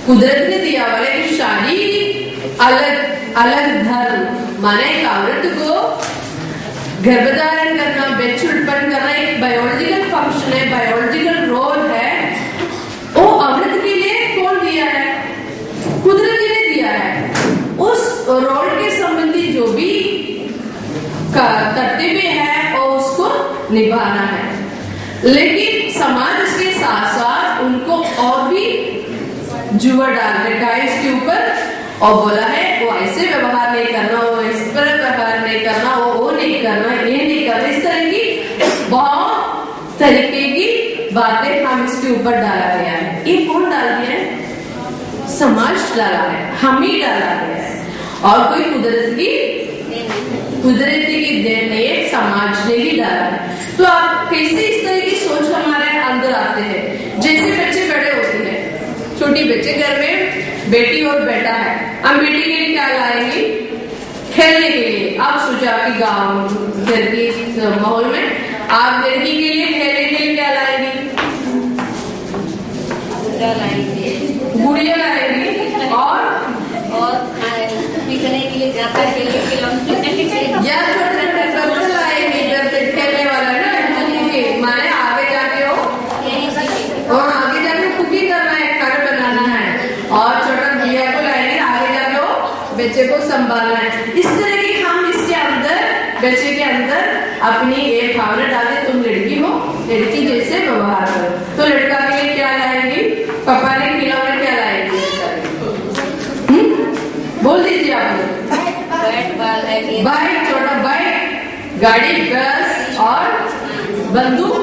कुदरत ने दिया वाले कि शादी अलग अलग धर्म माने एक औरत को गर्भधारण करना, बच्चे उत्पन्न करना एक बायोलॉजिकल फंक्शन है, बायोलॉजिकल रोल है। वो औरत के लिए कौन दिया है? कुदरत ने दिया है। उस रोल के संबंधी जो भी कर्तव्य है वो उसको निभाना है। लेकिन समाज इसके साथ साथ उनको और भी जुआ डाल रखा है इसके ऊपर और बोला है वो ऐसे व्यवहार नहीं करना, वो इस पर व्यवहार नहीं करना, वो नहीं करना, ये नहीं करना। इस तरह की बहुत तरीके की बातें हम इसके ऊपर डाला गया है। ये कौन डाल दिया है? समाज डाला है, हम ही डाला गया है। और कोई कुदरती की देन नहीं है, समाज ने ही डाला है। तो आप कैसे इस तरह की सोच हमारे अंदर आते हैं? जैसे बच्चे बड़े होते हैं, छोटी बच्चे घर में बेटी और बेटा है, हम बेटी के लिए क्या लाएंगे? खेलने के लिए। आप सोचो आपकी गाँव घर की माहौल में आप लड़की के लिए खेलने के लिए क्या लाएंगी? गुड़िया लाएंगी और के लिए जाता के लिए या छोटे छोटे बर्तन लाएंगे खेलने वाला ना, माने आगे जाके हो और आगे जाके कुकिंग करना है, खाना बनाना है। और छोटा गुड़िया को लाएंगे, आगे जाके हो बच्चे को संभालना है। इस तरह की हम इसके अंदर बच्चे के अंदर अपनी एक भावना डालते, तुम लड़की हो, लड़की जैसे व्यवहार करो। तो लड़का के लिए क्या लाएंगी? पापा ने खिलौना क्या लाएंगे? बोल दीजिए आप लोग। बाइक, छोटा बाइक, गाड़ी, बस और बंदूक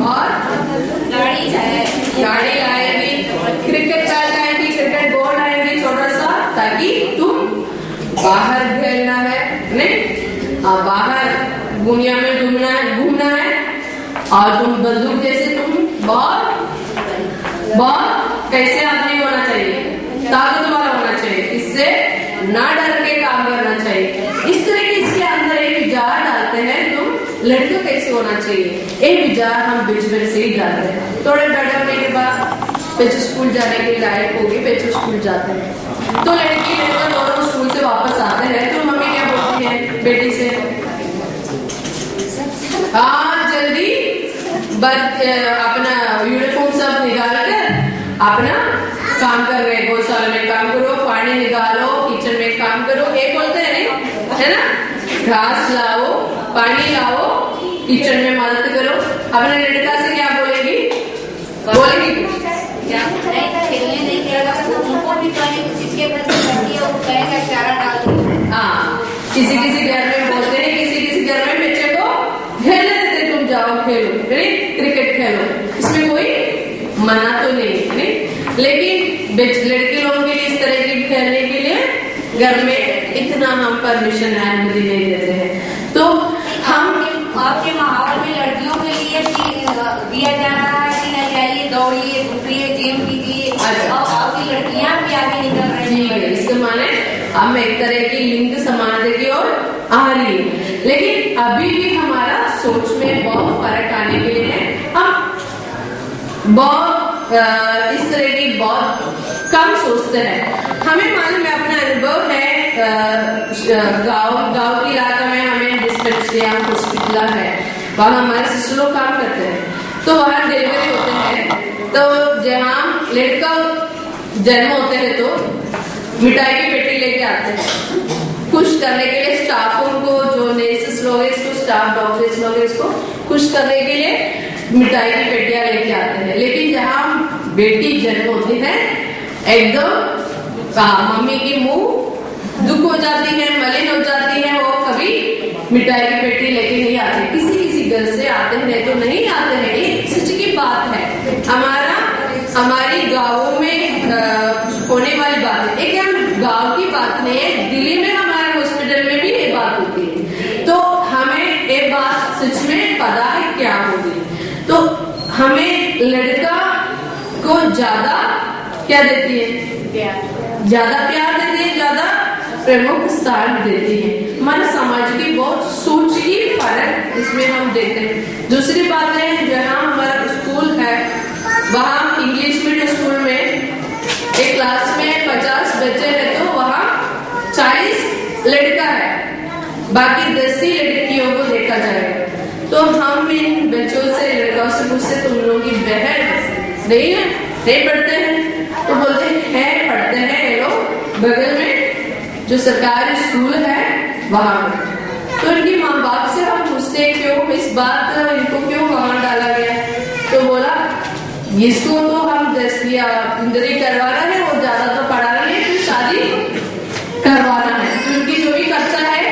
और गाड़ी लाएगी, क्रिकेट लाएगी, क्रिकेट बॉल लाएगी छोटा सा, ताकि तुम बाहर खेलना है, नहीं बाहर दुनिया में घूमना है। और तुम बंदूक जैसे तुम बहुत कैसे आदमी होना चाहिए? ताकत वाला होना चाहिए, इससे ना डर के काम करना चाहिए। इस तरह के इसके अंदर एक विचार डालते हैं, तुम लड़कियों कैसे होना चाहिए, एक विचार हम बीच से ही डालते हैं। थोड़े बड़े होने के बाद बच्चे स्कूल जाने के लायक होगी, बच्चे स्कूल जाते हैं तो लड़की लड़का दोनों स्कूल से वापस आते हैं तो मम्मी क्या बोलती है बेटी से? हाँ जल्दी अपना यूनिफॉर्म सब निकाल कर अपना काम कर रहे, गौशाला में काम करो, पानी निकालो, किचन में काम करो, ये बोलते हैं नहीं, है ना? घास लाओ, पानी लाओ, किचन में मदद करो। अपने लड़का से क्या बोलेगी? खेलने नहीं देगा तो उनको भी जिसके चारा डाल दो। हाँ, किसी घर में बोलते हैं, किसी घर में बच्चे को खेलने देते, तुम जाओ खेलो, क्रिकेट खेलो, इसमें कोई मना तो नहीं। लेकिन लड़के लोगों के लिए इस तरह की खेलने के लिए घर में इतना हम परमिशन अनुमति नहीं देते हैं। तो हम आपके माहौल में लड़कियों के लिए दिया जा रहा है कि नहीं, जाइए दौड़िए धूपिए जिम कीजिए, और आपकी लड़कियां भी आगे निकल रही है। इसके माने हम एक तरह की लिंग समानता की ओर आ रही है। लेकिन अभी भी हमारा सोच में बहुत फर्क आने के लिए है। हम बहुत इस तरह की बहुत कम सोचते हैं। हमें मालूम है, अपना अनुभव है, गांव के इलाका में हमें डिस्पेंसरी हॉस्पिटल है, वहाँ हमारे सिस्टर लोग काम करते हैं। तो वहाँ डिलीवरी होते हैं, तो जहाँ लड़का जन्म होते हैं तो मिठाई की पेटी लेके आते हैं खुश करने के लिए स्टाफों को, जो नर्सेस लोग हैं इसको, स्टाफ डॉक्टर्स लोग हैं इसको खुश करने के लिए मिठाई की पेटियां लेके आते हैं। लेकिन जहाँ बेटी जन्म होती है एकदम मम्मी की मुंह दुख हो जाती है, मलिन हो जाती है, वो कभी मिठाई की पेटी लेके नहीं आते। किसी घर से आते हैं तो नहीं आते हैं, ये सच की बात है। हमारी गाँवों में होने वाली बात है, एक हम गाँव की बात नहीं है, दिल्ली में हमारे हॉस्पिटल में भी ये बात होती है। तो हमें ये बात सच में पता है क्या होगी। तो हमें लड़का को ज्यादा क्या देती है? ज्यादा प्यार देती है, ज्यादा प्रमुख स्थान देती है। हमारे समाज की बहुत सोच की फर्क इसमें हम देखते हैं। दूसरी बात है, जहाँ हमारा स्कूल है बाकी 10 ही लड़कियों को देखा जाएगा। तो हम इन बच्चों से, लड़कों से पूछते तुम लोग की बहन नहीं है, नहीं पढ़ते हैं? तो बोलते हैं पढ़ते हैं ये लोग बगल में जो सरकारी स्कूल है वहां पर। तो इनकी माँ बाप से हम पूछते क्यों इस बात, इनको क्यों वहां डाला गया? तो बोला इसको तो हम इंदरी करवाना है, वो ज्यादा तो पढ़ा रही है, फिर शादी करवाना है। तो उनकी जो भी खर्चा है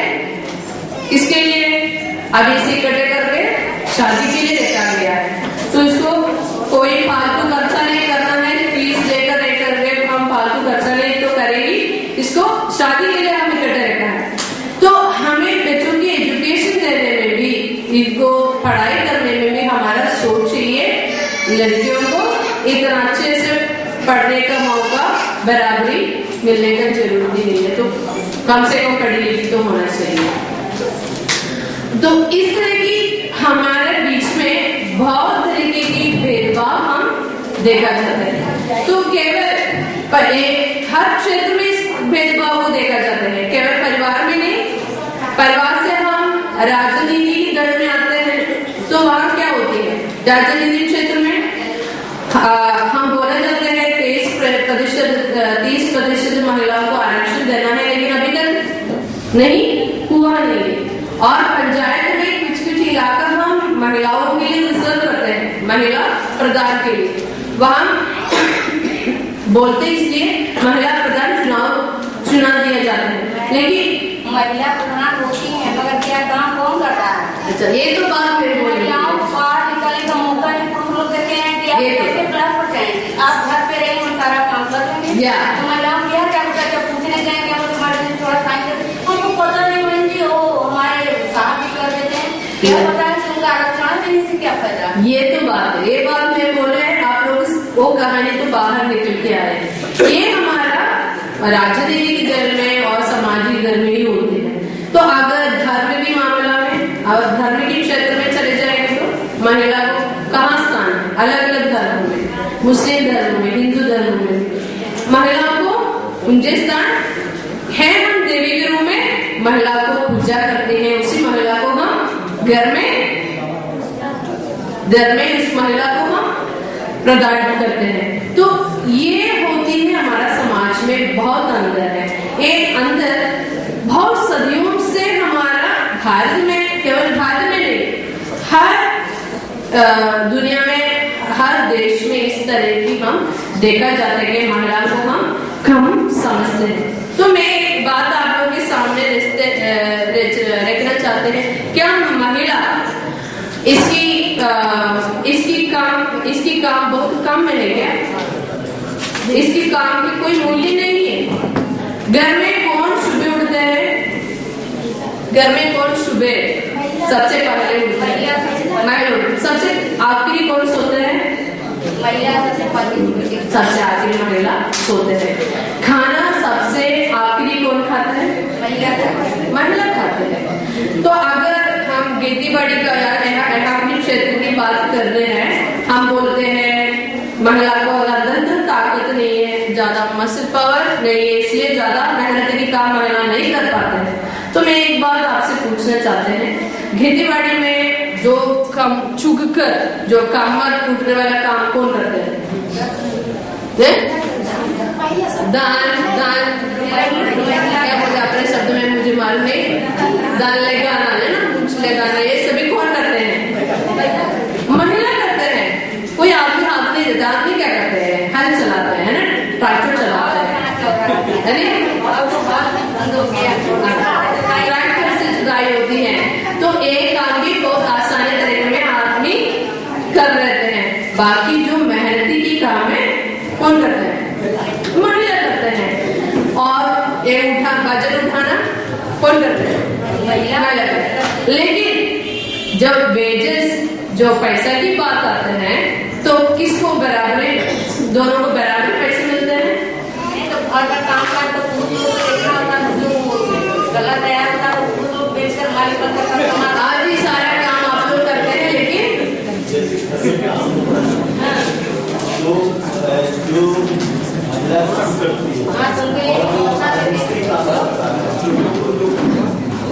इसके लिए अभी से इकट्ठे करके शादी के लिए रखा गया है। तो इसको कोई फालतू खर्चा नहीं करना है, फीस लेकर नहीं कर रहे हम, फालतू खर्चा नहीं तो करेगी, इसको शादी के लिए हम इकट्ठे रखा है। तो हमें बच्चों की एजुकेशन देने में भी, इनको पढ़ाई करने में भी हमारा सोच चाहिए। लड़कियों को इतना अच्छे से पढ़ने का मौका बराबरी मिलने का जरूरी नहीं है, तो कम से कम पढ़ी लिखी तो होना चाहिए। तो इस तरह की हमारे बीच में बहुत तरीके की भेदभाव हम देखा जाता है। तो केवल हर क्षेत्र में इस भेदभाव को देखा जाता है, केवल परिवार में नहीं। परिवार से हम राजनीति दल में आते हैं तो वहां क्या होती है, राजनीति क्षेत्र में हम बोला जाते हैं 30% महिलाओं को आरक्षण देना है, लेकिन अभी तक नहीं हुआ नहीं। और पंचायत में कुछ कुछ इलाका हम महिलाओं के लिए रिजर्व करते हैं, महिला प्रधान के लिए, वहां बोलते इसलिए महिला प्रधान चुना दिया जाता है, लेकिन महिला प्रधान होती है मगर क्या काम कौन करता है? अच्छा ये तो बात मेरे बोल रही महिलाओं को बाहर निकलने का मौका नहीं पुरुष लोग देते हैं कि आप कैसे क्लास पर जाएंगे, आप घर पे रहेंगे और सारा काम कर लेंगे। तो महिलाओं क्या करता है, जब पूछने जाएंगे हम तुम्हारे लिए थोड़ा साइन कर, हमको पता नहीं बहन जी, वो हमारे साथ भी कर देते हैं, क्या पता है उनका आरक्षण देने से क्या फायदा। ये तो बात है, ये बात मैं बोल रहे हैं, आप लोग वो कहानी तो बाहर निकल के आए। ये हमारा राजनीतिक दल में और सामाजिक दल में ही होती है। तो अगर धर्म की मामला में और धर्म के क्षेत्र में चले जाएंगे तो महिला को कहाँ स्थान है? अलग अलग धर्म में, मुस्लिम धर्म में, हिंदू धर्म में महिलाओं को उनके स्थान है। हम देवी के रूप में महिला को पूजा करते हैं, उसी महिला को हम घर में उस महिला को हम प्रदान करते हैं। तो ये होती है हमारा समाज में बहुत अंतर है। एक अंतर बहुत सदियों से हमारा भारत में, केवल भारत में नहीं, हर दुनिया में, हर देश में इस तरह की हम देखा जाता है कि महिला को हम कम समझते हैं। तो मैं एक बात आप लोगों के सामने रखना चाहते हैं, क्या महिला इसकी काम बहुत कम है क्या? इसकी काम की कोई मूल्य नहीं है। घर में कौन सुबह उठते हैं? घर में कौन सुबह सबसे पहले उठते हैं? महिला। सबसे आखिरी कौन सोते हैं? महिला सबसे आखिरी महिला सोते हैं। खाना सबसे आखिरी कौन खाता है? महिला खाते हैं। तो अगर हम खेती बाड़ी का अपने क्षेत्र की बात कर रहे हैं, हम बोलते हैं महिला को अंदर ताकत नहीं है, ज्यादा मसल पावर नहीं है, इसलिए ज्यादा मेहनत की काम महिला नहीं कर पाते हैं। तो मैं एक बात आपसे पूछना चाहते हैं, खेती बाड़ी में जो कम चुग कर जो कमर टूटने वाला काम कौन करते हैं? दान क्या बोलते अपने शब्द में मुझे मालूम नहीं, दान लगाना है ना, कुछ लगाना, ये सभी कौन करते हैं? महिला करते हैं। कोई आदमी हाथ नहीं देता। आदमी क्या करते हैं? हल चलाते हैं ना, ट्रैक्टर चलाते हैं, ट्रैक्टर से जुताई होती है। तो एक काम भी बहुत आसानी तरीके में आदमी कर लेते हैं, बाकी जो मेहनती की काम है कौन करते हैं? महिला करते हैं। और ये वजन उठाना कौन करते हैं? महिला करते हैं। लेकिन जब वेजेस, जो पैसा की बात आते हैं, तो किसको बराबर, दोनों को बराबर पैसे मिलते हैं? तो घर का काम कर तो देखना होता है, जो गलत तैयार होता है वो बेचकर मालिक बनकर आज ही सारा काम आप लोग करते हैं, लेकिन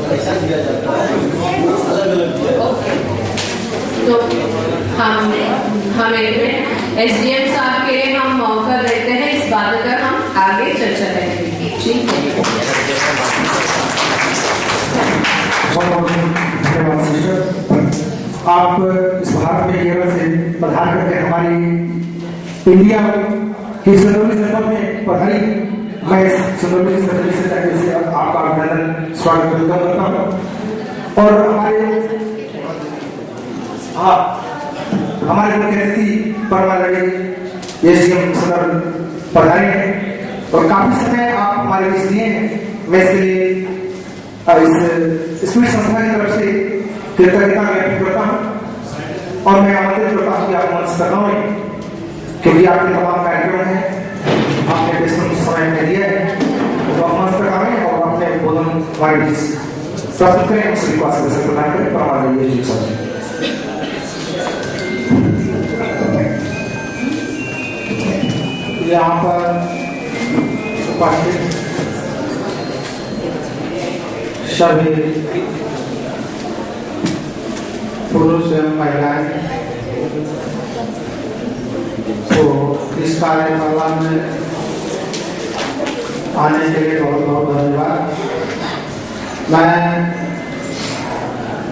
पैसा दिया हम इनमें SDM साहब के लिए हम मौका देते हैं, इस बात पर हम आगे चर्चा करेंगे। ठीक है, आप इस भारत में केरल से पधार करके हमारी इंडिया की संदर्भ में पधारी। मैं संदर्भ से आपका अभिनंदन स्वागत करता हूँ। और हमारे मुख्य अतिथि परमालड़ी SDM सदर पधारे हैं और काफी समय आप हमारे बीच दिए हैं। मैं इसके लिए इस स्पीड संस्था की तरफ से कृतज्ञता व्यक्त करता हूँ और मैं आमंत्रित करता हूँ कि आप मंच कर रहा हूँ, क्योंकि आपके तमाम कार्यक्रम हैं, आपने बेसम समय में दिया है, तो आप मंच पर आए और अपने बोधन हमारे बीच प्रस्तुत करें। उस विकास से प्रदान करें परमालड़ी SDM सदर। यहाँ पर उपस्थित सभी पुरुष एवं महिलाएं को इस कार्यशाला में आने के लिए बहुत बहुत धन्यवाद। मैं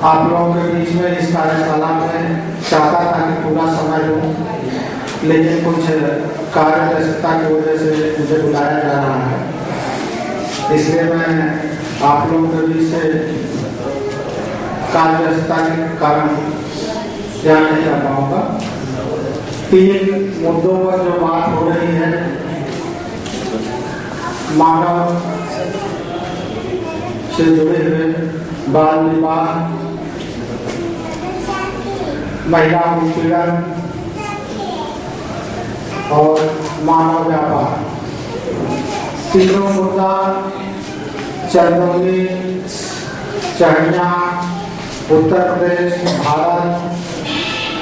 आप लोगों के बीच में इस कार्यशाला में चाहता था कि पूरा समय दूं, लेकिन कुछ कार्य व्यस्तता की वजह से मुझे बुलाया जा रहा है, इसलिए मैं आप लोगों के बीच से कार्य व्यस्तता के कारण ध्यान नहीं कर पाऊंगा। 3 मुद्दों पर जो बात हो रही है, मानव से जुड़े हुए बाल विवाह, महिला उत्पीड़न और मानव व्यापार, तीनों मुद्दा चंदौली, चढ़िया, उत्तर प्रदेश, भारत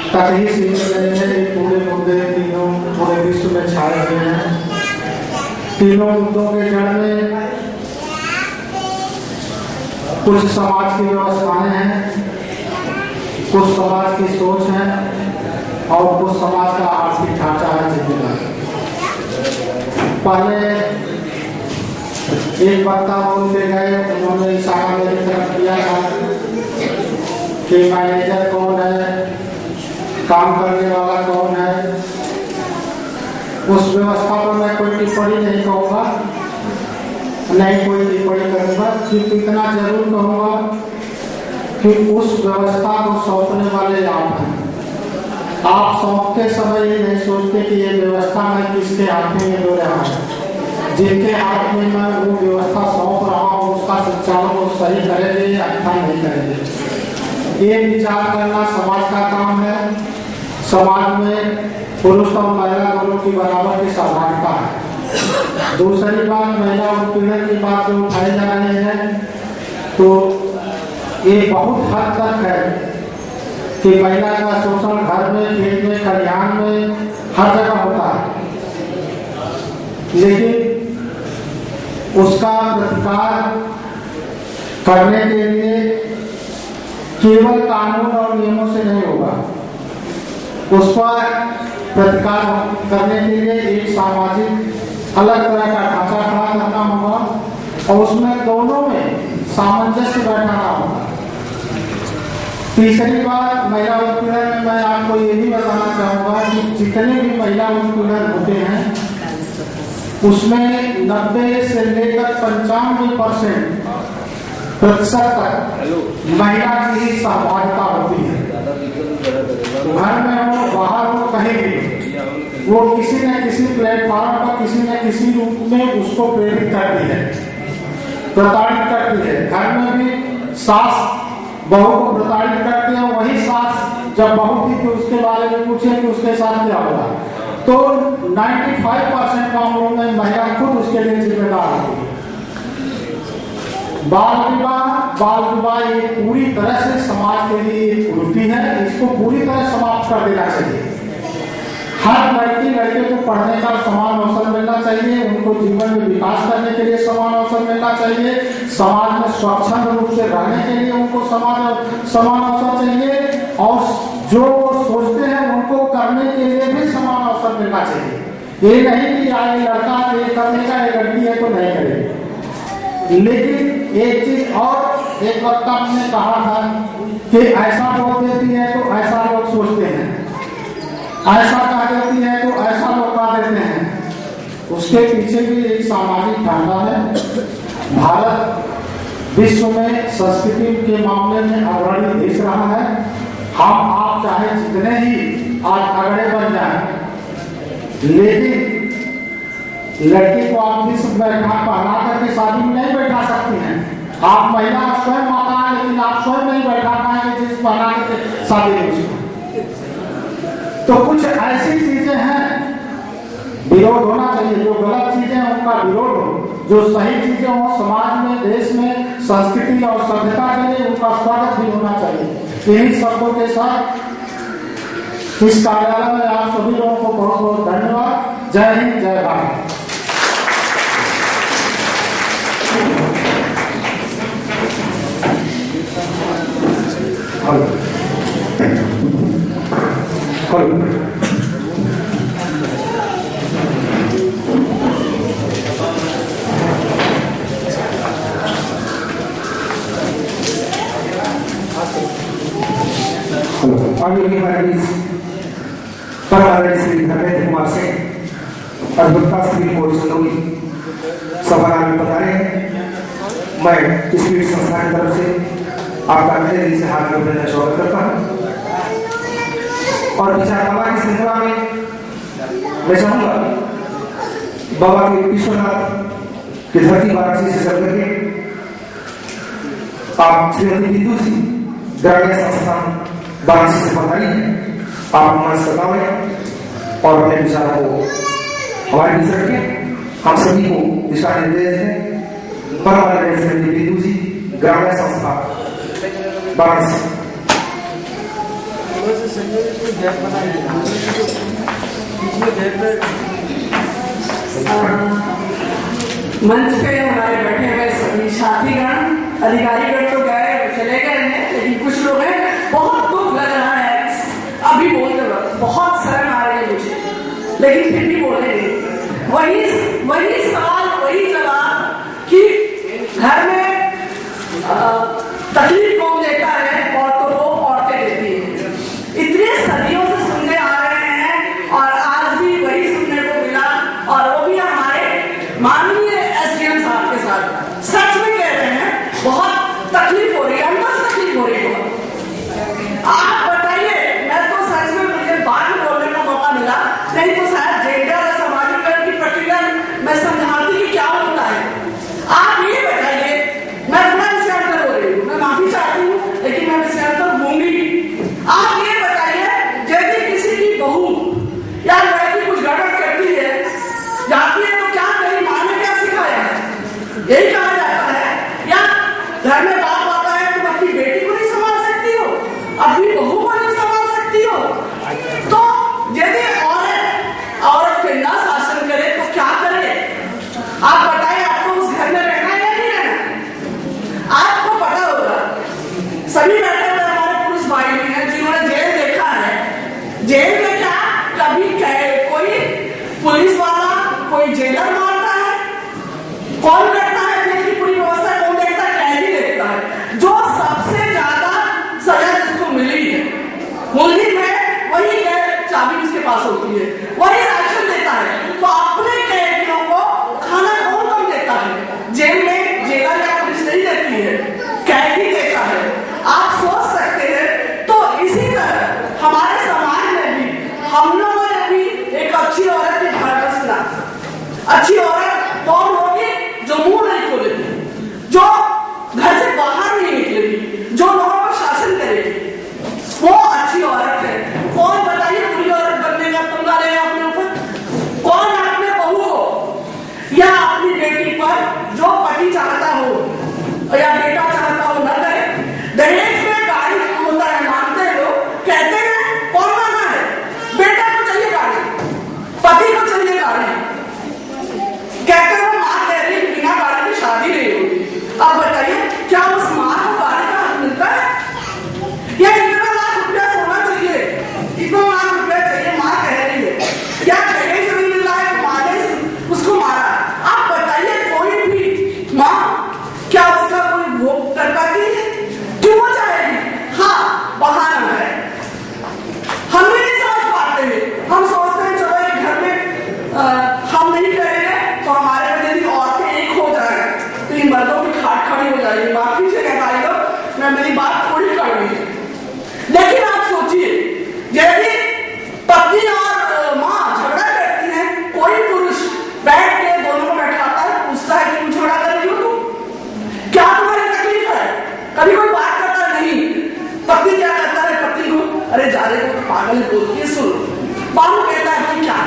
तक ही सीमित नहीं है। पूरे मुद्दे तीनों पूरे विश्व में छाए हुए हैं। तीनों मुद्दों के जड़ में कुछ समाज की व्यवस्थाएं हैं, कुछ समाज की सोच है और कुछ समाज का आर्थिक ढांचा है जिम्मेदार। पहले एक वक्ता बोलते गए, उन्होंने इशारा मेरी तरफ किया था कि मैनेजर कौन है, काम करने वाला कौन है। उस व्यवस्था पर मैं कोई टिप्पणी नहीं कहूँगा, नहीं कोई टिप्पणी करूँगा, सिर्फ इतना जरूर कहूँगा कि उस व्यवस्था को सौंपने वाले आप हैं। आप सौंपते समय ये नहीं सोचते कि ये व्यवस्था मैं किसके हाथ में दे रहा हूँ। जिनके हाथ में मैं वो व्यवस्था सौंप रहा हूँ, उसका संचालन वो सही करेंगे या अच्छा नहीं करेंगे, ये विचार करना समाज का काम है। समाज में पुरुष और महिला दोनों की बराबर की सहभागिता है। दूसरी बात, महिला उत्पीड़न की बात जो उठाई जा रही है, तो ये बहुत हद तक है कि महिला का शोषण घर में, खेत में, खलिहान में, हर जगह होता है, लेकिन उसका प्रतिकार करने के लिए केवल कानून और नियमों से नहीं होगा। उसका प्रतिकार करने के लिए एक सामाजिक अलग तरह का ढांचा खड़ा करना होगा और उसमें दोनों में सामंजस्य बैठाना होगा। तीसरी बात, महिला उत्पीड़न में मैं आपको ये भी बताना चाहूंगा कि जितने भी महिला उत्पीड़न होते हैं उसमें 90 से लेकर 95% तक महिला की ही सहभागिता होती है। घर में हो, बाहर हो, कहीं भी वो किसी न किसी प्लेटफॉर्म पर किसी न किसी रूप में उसको प्रेरित करती है, प्रताड़ित करती है। घर में भी सास बहू को प्रताड़ित करती है, वही सास जब बहू थी तो उसके बारे में पूछे कि उसके साथ क्या हुआ, तो 95% मामलों में महिला खुद उसके लिए जिम्मेदार होती है। बाल विवाह ये पूरी तरह से समाज के लिए एक कुरीति है, इसको पूरी तरह समाप्त कर देना चाहिए। हर लड़की लड़के को पढ़ने का समान अवसर मिलना चाहिए, उनको जीवन में विकास करने के लिए समान अवसर मिलना चाहिए, समाज में स्वच्छंद रूप से रहने के लिए उनको समान अवसर चाहिए और जो सोचते हैं उनको करने के रखना चाहिए। ये नहीं कि ये लड़का ये करने का, ये लड़की है तो नहीं करेगी। लेकिन एक चीज और, एक वक्ता ने कहा था कि ऐसा बोल देती है तो ऐसा लोग सोचते हैं, ऐसा कह देती है तो ऐसा लोग कह देते हैं। उसके पीछे भी एक सामाजिक ढांचा है। भारत विश्व में संस्कृति के मामले में अग्रणी देश रहा है। हम आप चाहे जितने ही आज अगड़े बन जाए, लेकिन लड़की को आप जिस बैठा पहना करके शादी में नहीं बैठा सकती हैं। आप महिला स्वयं माता है, लेकिन आप स्वयं नहीं बैठा पाएंगे जिस पहना के शादी में। तो कुछ ऐसी चीजें हैं, विरोध होना चाहिए। जो गलत चीजें हैं उनका विरोध हो, जो सही चीजें हो समाज में, देश में, संस्कृति और सभ्यता के लिए उनका स्वागत भी होना चाहिए। यही शब्दों के साथ इस कार्यालय में आप सभी लोगों को बहुत बहुत धन्यवाद। जय हिंद, जय भारत। श्री धर्मेंद्र कुमार से अद्भुतता श्री कोई सभा में पधारे। मैं इस पीठ संस्था की तरफ से आपका तहे दिल से हाथ जोड़ने का स्वागत करता हूँ। और विचारमाला की श्रृंखला में मैं चाहूंगा बाबा के विश्वनाथ की धरती वाराणसी से चल करके आप श्रीमती बिंदु जी ग्रामीण संस्थान वाराणसी से पधारी है। आप मंच करवाएं और अपने विचारों को हमारे बीच रखें। हम सभी को दिशा निर्देश दें। परमानंद श्रीमती बिंदु जी ग्रामीण संस्था वाराणसी। मंच पे हमारे बैठे हुए सभी साथीगण, अधिकारीगण तो गए, चले गए हैं, लेकिन कुछ लोग हैं। बहुत दुख लग रहा है अभी बोलते वक्त, बहुत शर्म आ रही है मुझे, लेकिन फिर भी बोलेंगे। वही सवाल, वही जवाब कि घर में तकलीफ कौन देता है, औरतों को औरतें देती है। इतने सदियों से सुनने आ रहे हैं और आज भी वही सुनने को मिला, और वो भी हमारे माननीय एसडीएम साहब के साथ। सच में कह रहे हैं, बहुत तकलीफ हो रही है, अंदर से तकलीफ हो रही है बहुत। आप बताइए, मैं तो सच में मुझे बाद में बोलने का मौका मिला, नहीं तो शायद जेंडर और समाजीकरण की प्रक्रिया मैं समझाती कि क्या होता है। आप ये बताइए, मैं थोड़ा विषयांतर हो रही हूँ, मैं माफी चाहती हूँ, लेकिन मैं विषयांतर होंगी। आप ये बताइए, यदि किसी की बहू या लड़की कुछ गड़बड़ करती है, जाती है, तो क्या मेरी माँ ने क्या सिखाया है? यही कहा जाता है। या घर में बाप आता है, तुम अपनी बेटी को नहीं संभाल सकती हो, अपनी बहू को नहीं संभाल सकती हो। तो यदि औरत पे ना शासन करे तो क्या करे? आप बताइए, आपको उस घर में रहना है या नहीं रहना? आपको पता होगा, सभी बैठे हुए हमारे पुरुष भाई भी हैं जिन्होंने जेल देखा है। जेल में क्या, कभी कोई पुलिस वाला, कोई जेलर मारता है, कौन करता है जेल की पूरी व्यवस्था, कौन देखता है? कैदी देखता है। जो सबसे ज्यादा सजा जिसको मिली है, मुल्जिम है, वही चाबी उसके पास होती है, वही राशन देता है। तो अपने कैदियों को खाना कौन कम देता है? जेल में जेलर या पुलिस नहीं देती है, कैदी देता है। आप सोच सकते हैं। तो इसी तरह हमारे समाज में भी हम लोगों ने भी एक अच्छी औरत की धारणा सुना। अच्छी औरत कौन होगी? जो मुंह नहीं खोलेगी, जो घर से बाहर नहीं निकलेगी, जो लोगों पर शासन करेगी, वो अच्छी औरत है। कौन बताइए बुरी औरत बनने का पंगा लेगा अपने ऊपर? कौन अपने बहू हो या अपनी बेटी पर जो पति चाहता हो या बेटा चाहता हो न करे? दहेज में गाड़ी होता है, मानते हैं लोग, कहते हैं कौन माना है? बेटा को चाहिए गाड़ी, पति को चाहिए गाड़ी, कहते हैं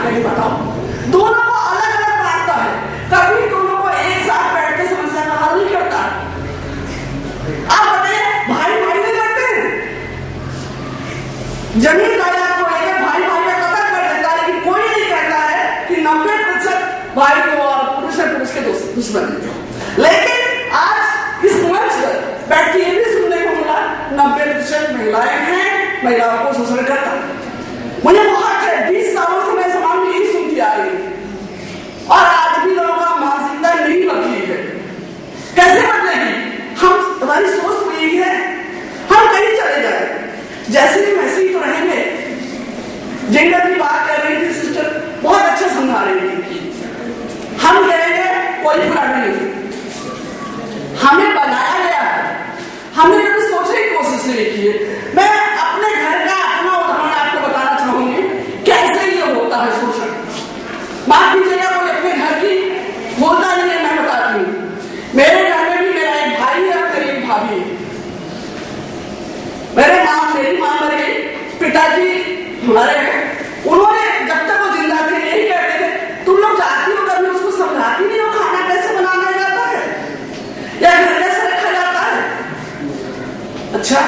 कहीं बताओ? दोनों को अलग अलग बांटता है, कभी दोनों को एक साथ बैठ के समस्या का हल नहीं करता। आप बताइए, भाई भाई नहीं करते हैं? जमीन जायदाद को लेकर भाई भाई का कत्ल कर देता है, लेकिन कोई नहीं कहता है कि 90% भाई को और पुरुष के दुश्मन है। लेकिन आज इस मंच पर बैठ के ये भी सुनने को मिला 90% महिलाएं हैं, महिलाओं को शोषण करता। मुझे बहुत है, 20 सालों से मैं समाज में यही सुनती आ रही हूँ और आज भी लोगों का मानसिकता नहीं बदली है। कैसे बदलेगी? हम, हमारी सोच तो यही है, हम कहीं चले जाए जैसे भी वैसे ही तो रहेंगे। जेंडर की बात कर रही थी सिस्टर, बहुत अच्छा समझा रही थी। हम कहेंगे कोई बुरा नहीं, हमें बनाया गया है, हमने कभी सोचने की कोशिश नहीं की है। मैं अपने घर का अपना उदाहरण आपको बताना चाहूंगी कैसे ये होता है शोषण। माफ कीजिएगा, कोई अपने घर की होता नहीं है, मैं बताती हूँ। मेरे घर में भी मेरा एक भाई है, मेरी एक भाभी है। मेरी माँ मर गई, पिताजी हमारे हैं, उन्होंने जब तक वो जिंदा थे यही कहते थे, तुम लोग जाती हो कभी उसको समझाती नहीं हो खाना कैसे बनाया जाता है या घर कैसे रखा जाता है। अच्छा,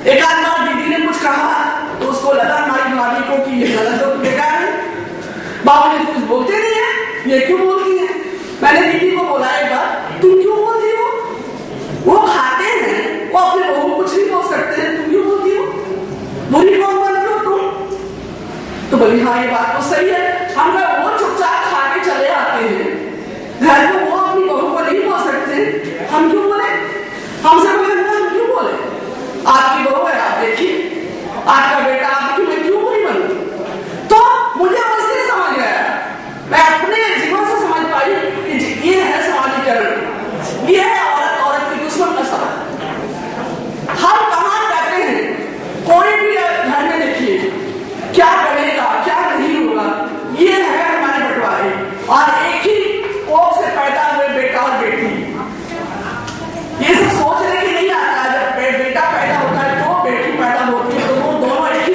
एक आध बार दीदी ने कुछ कहा तो उसको लगा हमारी भाभी को कि ये गलत हो, बेकार है, बाबू जी कुछ बोलते नहीं है, ये क्यों बोलती है। मैंने दीदी को बोला एक बार, तुम क्यों बोलती हो? वो खाते हैं, वो अपने बहू को कुछ नहीं बोल सकते हैं, तुम क्यों बोलती हो? बुरी कौन बनती हो तुम? तो बोली हाँ ये बात तो सही है। हम वो चुपचाप खा के चले आते हैं घर को, वो अपनी बहू को नहीं बोल सकते, हम क्यों बोले? हमसे बोले हम क्यों बोले? आपकी बहू है, आप देखिए, आपका बेटा, आप देखिए, मैं क्यों बुरी बनूं? तो मुझे उससे समझ गया, मैं अपने जीवन से समझ पाई कि ये है समाजीकरण, ये है औरत की दुश्मन का सवाल। हम कहाँ कहते हैं, कोई भी घर में देखिए क्या बनेगा क्या नहीं होगा, ये है हमारे बंटवारे। और एक ही कोख से पैदा हुए बेटा और बेटी, ये सब सोचने के नहीं आता। जब बेटा पैदा होता है तो बेटी पैदा होती है, तो वो दोनों एक ही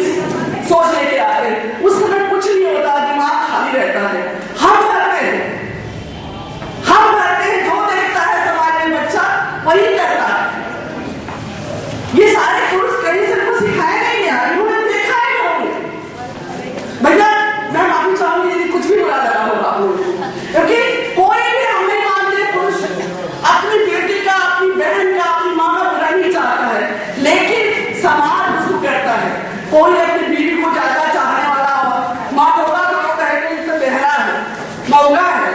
सोच लेके आते हैं। उस समय कुछ नहीं होता, दिमाग खाली रहता है। हम करते हैं, जो देखता है समाज में बच्चा वही करता है। ये सारे पुरुष कहीं से कुछ सिखाए नहीं यार, इन्होंने देखा है भैया। मैं माफी चाहूंगी यदि कुछ भी बुरा लगा होगा आप लोगों को, क्योंकि कोई भी हम नहीं मानते पुरुष अपनी बेटी का, अपनी बहन का, अपनी माँ का बुरा नहीं चाहता है, लेकिन समाज उसको करता है। कोई अपनी बीवी को ज्यादा चाहने वाला हो, माँ होगा तो कहेंगे तो बेहरा है, मौगा है,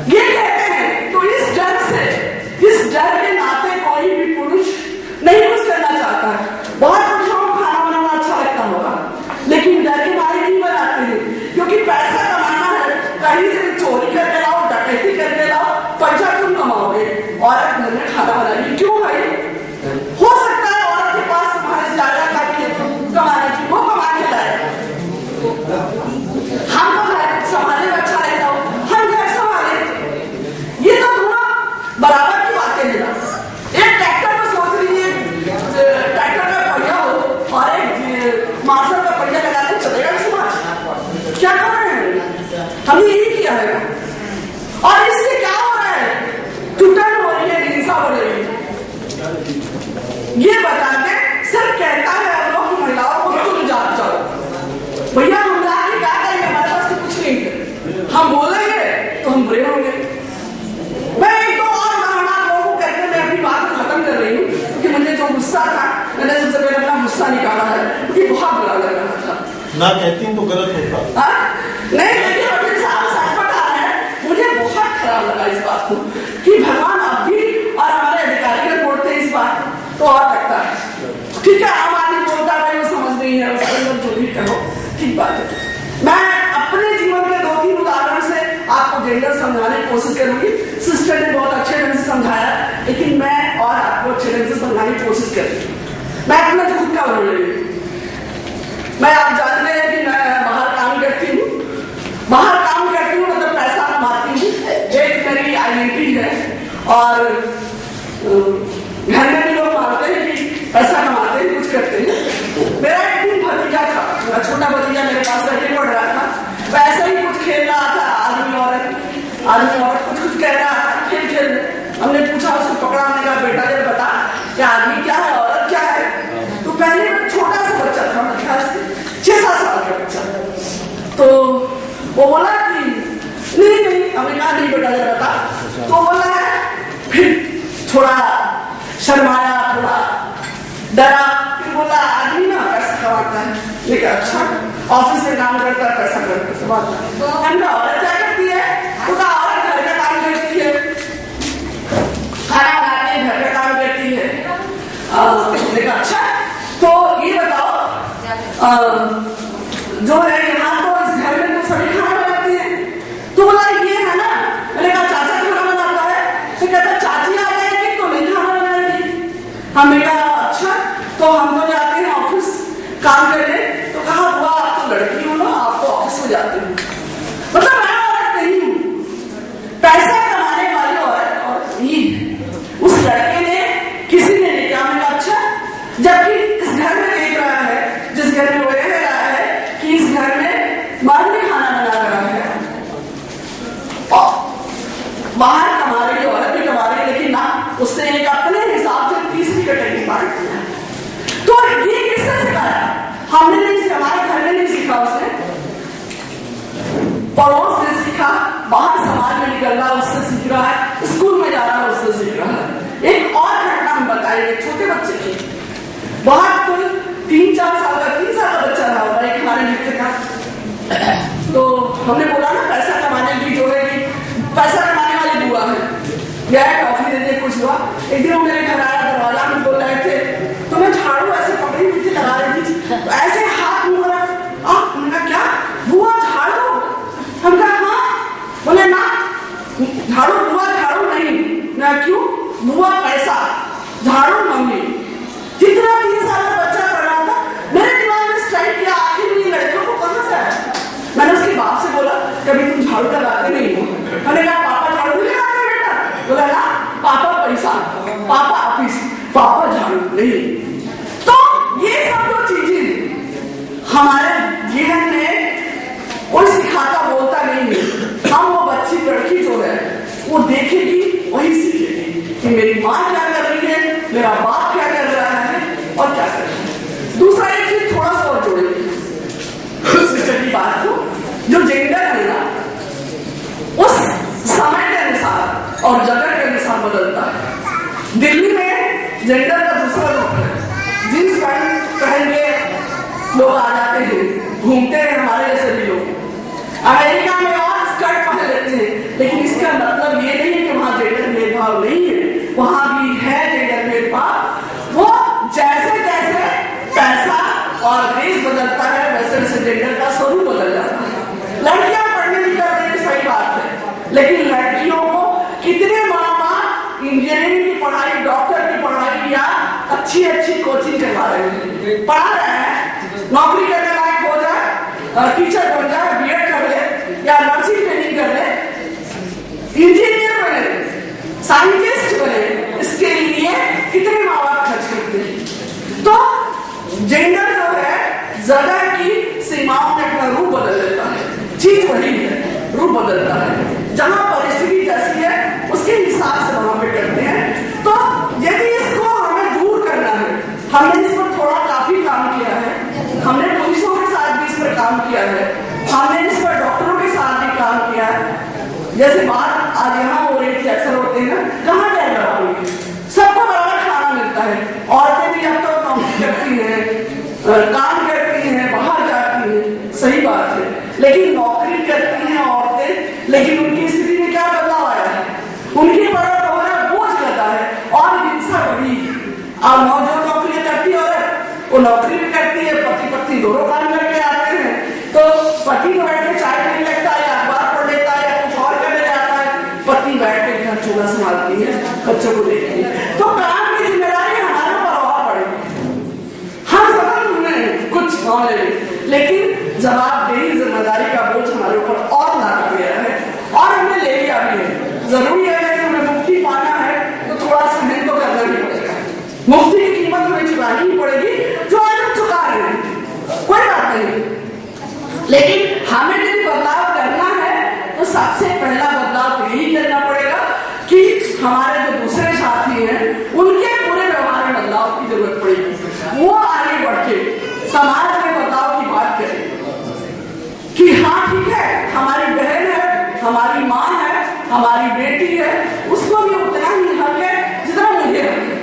ये कहते हैं। तो इस डर के नाते कोई भी पुरुष नहीं कुछ करना चाहता है। बहुत पुरुषों को खाना बनाना अच्छा लगता होगा, लेकिन डर के मारे नहीं बनाते हैं, क्योंकि पैसा कमाना है, कहीं से भी चोरी करके लाओ, डकैती करके लाओ, पैसा तुम कमाओगे, औरत घर में खाना बनाएगी क्यों भाई? हो सकता है औरत के पास तुम्हारे ज्यादा कमाने की, वो कमा के लाएगा। हमको घर संभालने में अच्छा लगता हो, हम घर संभाले, ये तो दोनों बराबर की बातें हैं ना। एक ट्रैक्टर में सोच लीजिए, ट्रैक्टर का पहिया हो और एक मार्शल का पहिया लगाते चलेगा समाज, क्या कर रहे हैं? हमने यही किया है। और इससे क्या हो रहा है? टूटन हो रही है, हिंसा हो रही है। ये बता के सिर्फ कहता है हम लोग की महिलाओं को तुम जाग जाओ। भैया हम जाके क्या करेंगे? हमारे पास तो कुछ नहीं है, हम बोलेंगे तो हम बुरे होंगे। मैं एक दो और उदाहरण आप लोगों को करके मैं अपनी बात को खत्म कर रही हूँ, क्योंकि मुझे जो गुस्सा था, मैंने सबसे पहले अपना गुस्सा निकाला है, क्योंकि बहुत बुरा लग रहा था। ना कहती तो गलत होता। नहीं देखिए वकील साहब, सच बता रहे हैं, मुझे बहुत खराब लगा इस बात को कि भगवान आप भी और हमारे अधिकारी ने बोलते इस बात तो और लगता है। ठीक है, आम आदमी बोलता है भाई वो समझ नहीं है, उसके अंदर जो भी कहो ठीक बात है। मैं अपने जीवन के 2-3 उदाहरण से आपको जेंडर समझाने की कोशिश करूंगी। सिस्टर ने बहुत अच्छे ढंग से समझाया, लेकिन मैं और आपको अच्छे ढंग से समझाने की कोशिश करूंगी। मैं अपना जो खुद का उदाहरण ले, मैं आप जानते हैं कि मैं बाहर काम करती हूँ, मतलब पैसा कमाती हूँ, एक मेरी आइडेंटिटी है। और घर में भी लोग मानते हैं कि पैसा कमाते हैं, कुछ करते हैं। मेरा एक दिन भतीजा था, छोटा भतीजा मेरे पास रह के पढ़ रहा था। बेटा जरा बता। तो बोला है, फिर थोड़ा शर्माया, थोड़ा डरा, फिर बोला आदमी ना पैसा कमाता है, लेकिन अच्छा ऑफिस में काम करता है, पैसा कमाता है। हमने औरत क्या करती है? तो औरत घर का काम करती है, खाना बनाती है, घर का काम करती है। लेकिन अच्छा, तो ये बताओ जो है यहाँ तो इस घर में तो सभी खाना बनाती है। तो बोला ये है ना, मैंने कहा चाचा खाना बनाता है। तो कहता चाची आ जाएगी तो नहीं खाना बनाएगी। हमने कहा अच्छा, तो हम तो जाते हैं ऑफिस काम करने। तो कहा बुआ आप तो लड़की हो ना, आप तो ऑफिस में जाते हो। मतलब मैं औरत नहीं हूँ, पैसा कमाने वाली औरत ही। उस लड़के ने, किसी ने नहीं कहा। मैंने कहा अच्छा, जबकि इस घर में देख रहा है, जिस घर में वो रह रहा है, कि इस घर में मर्द भी खाना बना रहा है और बाहर कमा रही है, औरत भी कमा रही है, लेकिन ना उसने एक अपने हिसाब से तीसरी कैटेगरी बांट दिया। तो ये किसने सिखाया? हमने नहीं सीखा, हमारे घर में नहीं सीखा, उसने पड़ोस ने सीखा, बाहर समाज में निकल रहा उससे सीख रहा है, स्कूल में जा रहा है उससे सीख रहा है। एक और घटना हम बताएंगे छोटे बच्चे की। बहुत कोई 3-4 साल का, 3 साल का बच्चा रहा होगा, एक हमारे मित्र का। तो हमने बोला ना पैसा कमाने की जो है कि पैसा कमाने वाली बुआ है, गया टॉफी दे दे कुछ हुआ। एक दिन वो मेरे घर आया, दरवाजा में बोल रहे थे, तो मैं झाड़ू ऐसे पकड़ी हुई थी, लगा रही थी, तो ऐसे हाथ मुंह उनका क्या बुआ झाड़ू? हम कहा हाँ। बोले ना झाड़ू बुआ झाड़ू नहीं। ना क्यों? बुआ पैसा, झाड़ू मम्मी। जितना 3 साल का बच्चा पढ़ रहा था, मेरे दिमाग में स्ट्राइक किया, आखिर ये लड़कियों को कहां से आया? मैंने उसके बाप से बोला कभी तुम झाड़ू लगाते नहीं हो? मैंने कहा पापा झाड़ू नहीं लगाते बेटा। बोला ना पापा पैसा, पापा ऑफिस, पापा झाड़ू नहीं। तो ये सब जो चीजें हमारे जीवन में कोई सिखाता बोलता नहीं है। हम वो बच्ची लड़की जो है वो देखेगी, वही सीखेगी कि मेरी माँ क्या कर रही है, मेरा बाप क्या कर रहा है और क्या कर रहा है। दूसरा एक चीज थोड़ा सा और जोड़ेंगे सिस्टर की बात को, जो जेंडर है ना, उस समय के अनुसार और जगह के अनुसार बदलता है। दिल्ली में जेंडर का दूसरा रूप है, जींस पैंट पहन के लोग आ जाते हैं, घूमते हैं हमारे जैसे भी लोग। अमेरिका में और स्कर्ट पहन लेते हैं, लेकिन इसका मतलब ये नहीं है कि वहां जेंडर भेदभाव नहीं है, वहां भी है जेंडर भेदभाव। वो जैसे जैसे पैसा और देश बदलता है, वैसे वैसे जेंडर का स्वरूप बदल जाता है। लड़कियां पढ़ने नहीं कर रही, सही बात है, लेकिन लड़कियों को कितने माँ बाप इंजीनियरिंग की पढ़ाई, डॉक्टर की पढ़ाई या अच्छी कोचिंग करवा रहे हैं, पढ़ा रहे हैं, नौकरी करने लायक हो जाए, टीचर बन जाए, बीएड कर ले या नर्सिंग ट्रेनिंग कर ले, इंजीनियर बने, साइंटिस्ट बने, इसके लिए कितने माँ बाप खर्च करते हैं। तो जेंडर जो है जगह की सीमाओं में अपना रूप बदल देता है, चीज वही है, रूप बदलता है। जहां परिस्थिति जैसी है उसके हिसाब से वहां पे करते हैं। तो यदि इसको हमें दूर करना है, हमने इस पर थोड़ा काफी काम किया है, हमने पुलिसों के साथ भी इस पर काम किया है, हमने इस पर डॉक्टरों के साथ भी काम किया है। जैसे बात आज यहाँ हो रही थी, अक्सर होते हैं ना, कहाँ क्या बराबर, सबको बराबर खाना मिलता है। औरतें भी अब तो नौकरी करती हैं, काम करती हैं, बाहर जाती हैं, सही बात है, लेकिन नौकरी करती हैं औरतें, लेकिन उनकी स्थिति में क्या बदलाव आया है? उनके पर बोझ लगा है और हिंसा बढ़ी। और जो नौकरी करती है औरत, वो नौकरी भी करती है, पति पत्नी दोनों काम करके आते हैं, तो पति को बैठ के चाय नहीं लगता है, अखबार पढ़ लेता है या कुछ और करने जाता है, पत्नी बैठ के घर चूल्हा संभालती है, बच्चों को देखती है। तो काम की जिम्मेदारी हमारे ऊपर और पड़ेगी। हम समझ में कुछ मामले में, लेकिन जवाबदेही जिम्मेदारी का बोझ हमारे ऊपर और लादा गया है और हमने ले लिया भी है। जरूरी है कि हमें मुक्ति पाना है तो थोड़ा सहन तो करना ही पड़ेगा। मुक्ति की कीमत हमें चुकानी ही पड़ेगी, जो आज हम चुका रहे हैं, कोई बात नहीं। लेकिन हमें यदि बदलाव करना है तो सबसे पहला बदलाव तो यही करना पड़ेगा कि हमारे जो दूसरे साथी हैं उनके पूरे व्यवहार में बदलाव की जरूरत पड़ेगी। वो आगे बढ़ के समाज में बदलाव की बात करें कि हाँ ठीक है, हमारी बहन है, हमारी माँ है, हमारी बेटी है, उसको भी उतना ही हक है जितना मुझे हक है।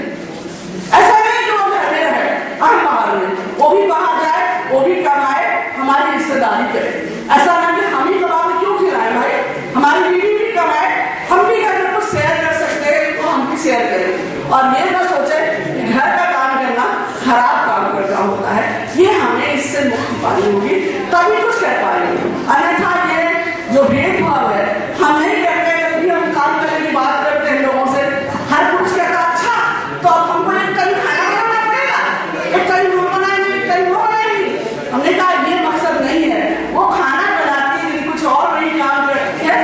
ऐसा नहीं कि वो घर में रहे, हम बाहर रहे, वो भी बाहर जाए, वो भी कमाए, हमारी रिश्तेदारी करे। ऐसा ना कि हम ही कमा के क्यों खिलाए भाई, हमारी बीवी भी कमाए, हम भी घर में कुछ शेयर कर सकते हैं तो हम भी शेयर करें। और ये ना सोचे कि घर का काम करना खराब काम करना होता है, ये हमें इससे मुक्ति पानी होगी तभी कुछ कर पाएंगे। अन्यथा ये जो भेदभाव है हम नहीं करते, कभी हम काम करने की बात करते हैं लोगों से, हर पुरुष कहता अच्छा तो अब हमको एक टाइम खाना बनाना पड़ेगा, एक टाइम हम बनाएंगे, एक टाइम वो बनाएंगे। हमने कहा ये मकसद नहीं है, वो खाना बनाती है कुछ और नहीं काम करती है,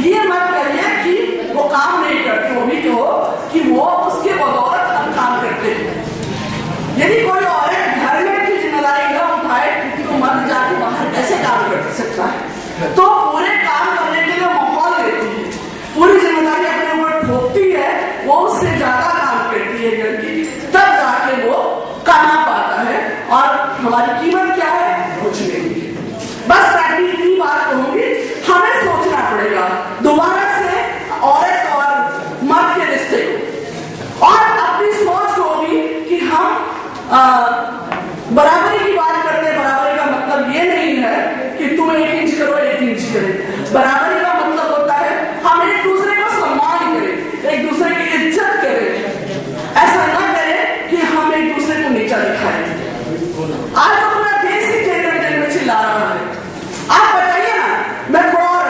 ये मत करिए कि वो काम नहीं करती, वो भी कहो कि वो उसके बदौलत हम काम करते हैं। यदि कोई औरत घर में की जिम्मेदारी न उठाए तो मर्द जाके बाहर कैसे काम कर सकता है? तो पूरे काम करने के लिए माहौल देती है, पूरी जिम्मेदारी अपने ऊपर ठोकती है, वो उससे ज्यादा काम करती है घर की, तब जाके वो कमा पाता है। और हमारी कीमत क्या है? कुछ नहीं। बस मैं इतनी बात कहूंगी, हमें सोचना पड़ेगा दोबारा से औरत और मर्द के रिश्ते को, और अपनी सोच को भी कि हम बराबरी की बात करते हैं। बराबरी का मतलब ये नहीं है कि तुम 1 इंच करो 1 इंच करे, बराबरी का मतलब होता है हम एक दूसरे को सम्मान करें, एक दूसरे की इज्जत करें, ऐसा ना करें कि हम एक दूसरे को नीचा दिखाएं। आज तो पूरा देश ही जेंडर में चिल्ला रहा है। आप बताइए ना, मैं थोड़ा और